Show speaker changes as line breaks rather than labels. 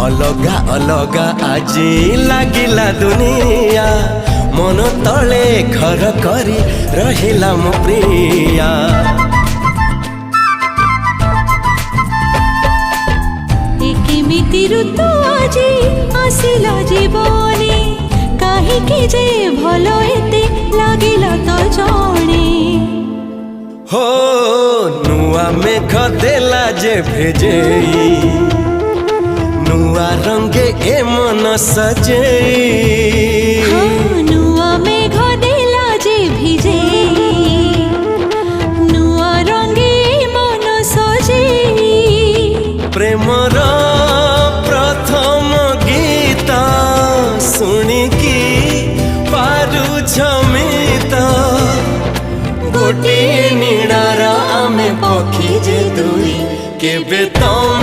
अलगा अलगा आजी लागिला दुनिया मन तले घर करी रहिला मो प्रिया।
केमिति ऋतु आजी आसिला जीवने काहीकि जे भलो एते लागिला तो जाने।
हो नुआ मेघ देला जे भेजेई नुआ रंगे ए मन सजेई।
हाँ, नुआ मेघ देला जे भिजेई नुआ रंगे ए मन सजेई।
प्रेमर प्रथम गीत शुणिकी पारुछ मित गोटे नीड़ार आमे पक्षी जे दुई केबे तम